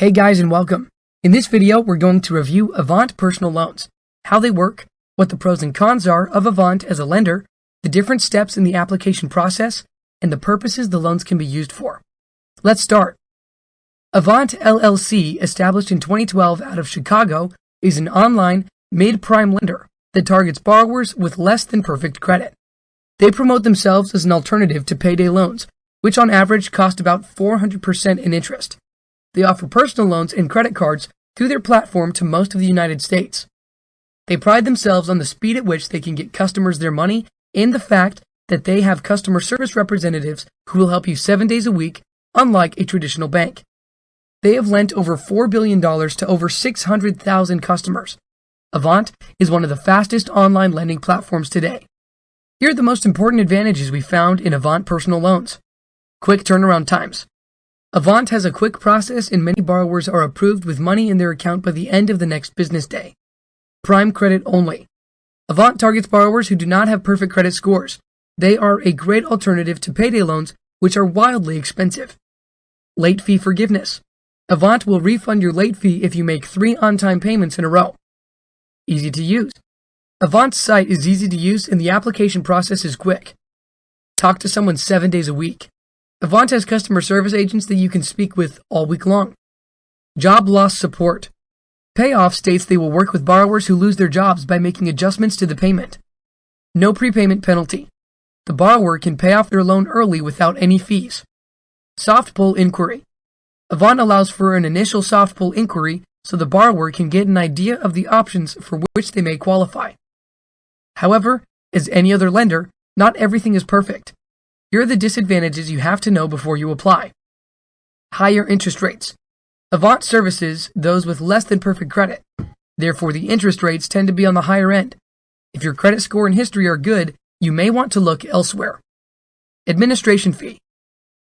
Hey guys, and welcome. In this video, we're going to review Avant personal loans, how they work, what the pros and cons are of Avant as a lender, the different steps in the application process, and the purposes the loans can be used for. Let's start. Avant LLC, established in 2012 out of Chicago, is an online, mid-prime lender that targets borrowers with less than perfect credit. They promote themselves as an alternative to payday loans, which on average cost about 400% in interest. They offer personal loans and credit cards through their platform to most of the United States. They pride themselves on the speed at which they can get customers their money and the fact that they have customer service representatives who will help you 7 days a week, unlike a traditional bank. They have lent over $4 billion to over 600,000 customers. Avant is one of the fastest online lending platforms today. Here are the most important advantages we found in Avant personal loans. Quick turnaround times. Avant has a quick process and many borrowers are approved with money in their account by the end of the next business day. Prime credit only. Avant targets borrowers who do not have perfect credit scores. They are a great alternative to payday loans, which are wildly expensive. Late fee forgiveness. Avant will refund your late fee if you make 3 on-time payments in a row. Easy to use. Avant's site is easy to use and the application process is quick. Talk to someone 7 days a week. Avant has customer service agents that you can speak with all week long. Job loss support. Payoff states they will work with borrowers who lose their jobs by making adjustments to the payment. No prepayment penalty. The borrower can pay off their loan early without any fees. Soft pull inquiry. Avant allows for an initial soft pull inquiry so the borrower can get an idea of the options for which they may qualify. However, as any other lender, not everything is perfect. Here are the disadvantages you have to know before you apply. Higher interest rates. Avant services those with less than perfect credit. Therefore, the interest rates tend to be on the higher end. If your credit score and history are good, you may want to look elsewhere. Administration fee.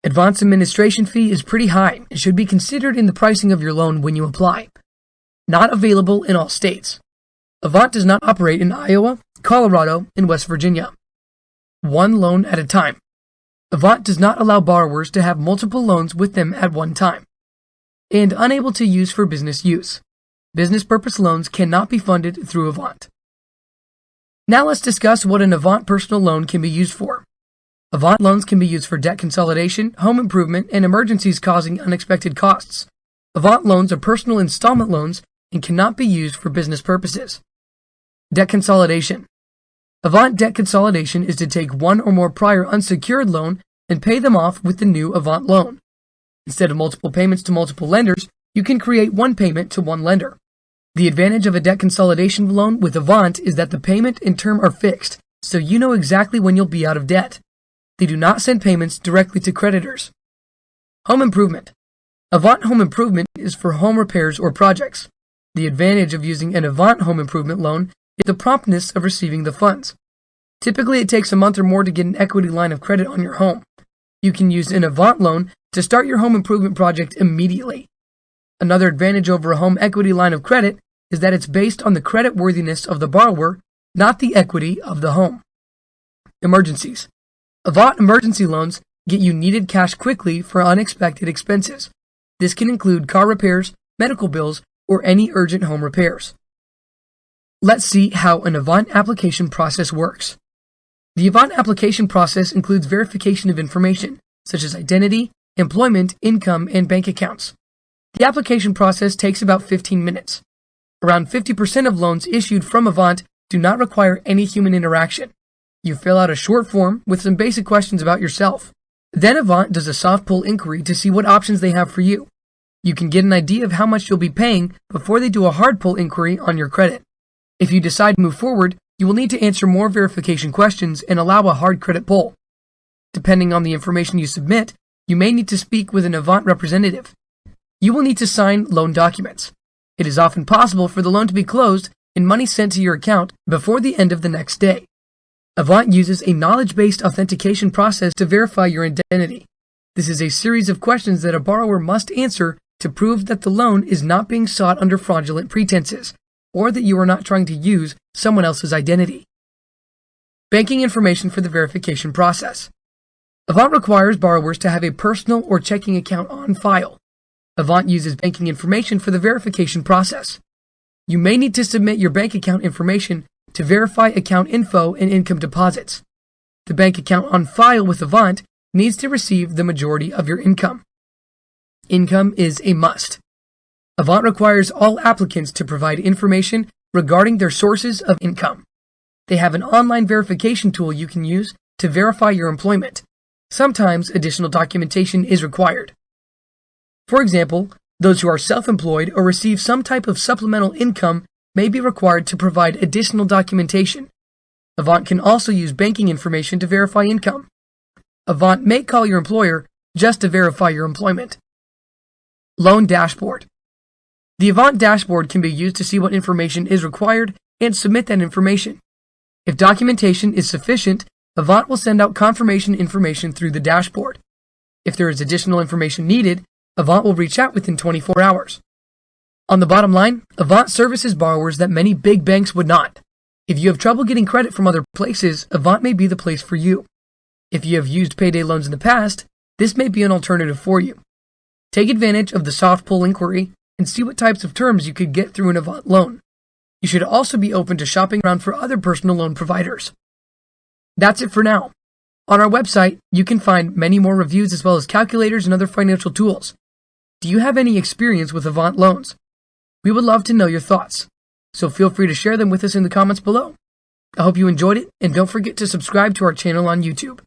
Avant's administration fee is pretty high and should be considered in the pricing of your loan when you apply. Not available in all states. Avant does not operate in Iowa, Colorado, and West Virginia. One loan at a time. Avant does not allow borrowers to have multiple loans with them at one time. And unable to use for business use. Business purpose loans cannot be funded through Avant. Now let's discuss what an Avant personal loan can be used for. Avant loans can be used for debt consolidation, home improvement, and emergencies causing unexpected costs. Avant loans are personal installment loans and cannot be used for business purposes. Debt consolidation. Avant debt consolidation is to take one or more prior unsecured loan and pay them off with the new Avant loan. Instead of multiple payments to multiple lenders, you can create one payment to one lender. The advantage of a debt consolidation loan with Avant is that the payment and term are fixed, so you know exactly when you'll be out of debt. They do not send payments directly to creditors. Home improvement. Avant home improvement is for home repairs or projects. The advantage of using an Avant home improvement loan is the promptness of receiving the funds. Typically, it takes a month or more to get an equity line of credit on your home. You can use an Avant loan to start your home improvement project immediately. Another advantage over a home equity line of credit is that it's based on the credit worthiness of the borrower, not the equity of the home. Emergencies. Avant emergency loans get you needed cash quickly for unexpected expenses. This can include car repairs, medical bills, or any urgent home repairs. Let's see how an Avant application process works. The Avant application process includes verification of information, such as identity, employment, income, and bank accounts. The application process takes about 15 minutes. Around 50% of loans issued from Avant do not require any human interaction. You fill out a short form with some basic questions about yourself. Then Avant does a soft pull inquiry to see what options they have for you. You can get an idea of how much you'll be paying before they do a hard pull inquiry on your credit. If you decide to move forward, you will need to answer more verification questions and allow a hard credit pull. Depending on the information you submit, you may need to speak with an Avant representative. You will need to sign loan documents. It is often possible for the loan to be closed and money sent to your account before the end of the next day. Avant uses a knowledge-based authentication process to verify your identity. This is a series of questions that a borrower must answer to prove that the loan is not being sought under fraudulent pretenses, or that you are not trying to use someone else's identity. Banking information for the verification process. Avant requires borrowers to have a personal or checking account on file. Avant uses banking information for the verification process. You may need to submit your bank account information to verify account info and income deposits. The bank account on file with Avant needs to receive the majority of your income. Income is a must. Avant requires all applicants to provide information regarding their sources of income. They have an online verification tool you can use to verify your employment. Sometimes additional documentation is required. For example, those who are self-employed or receive some type of supplemental income may be required to provide additional documentation. Avant can also use banking information to verify income. Avant may call your employer just to verify your employment. Loan dashboard. The Avant dashboard can be used to see what information is required and submit that information. If documentation is sufficient, Avant will send out confirmation information through the dashboard. If there is additional information needed, Avant will reach out within 24 hours. On the bottom line, Avant services borrowers that many big banks would not. If you have trouble getting credit from other places, Avant may be the place for you. If you have used payday loans in the past, this may be an alternative for you. Take advantage of the soft pull inquiry and see what types of terms you could get through an Avant loan. You should also be open to shopping around for other personal loan providers. That's it for now. On our website, you can find many more reviews as well as calculators and other financial tools. Do you have any experience with Avant loans? We would love to know your thoughts, so feel free to share them with us in the comments below. I hope you enjoyed it, and don't forget to subscribe to our channel on YouTube.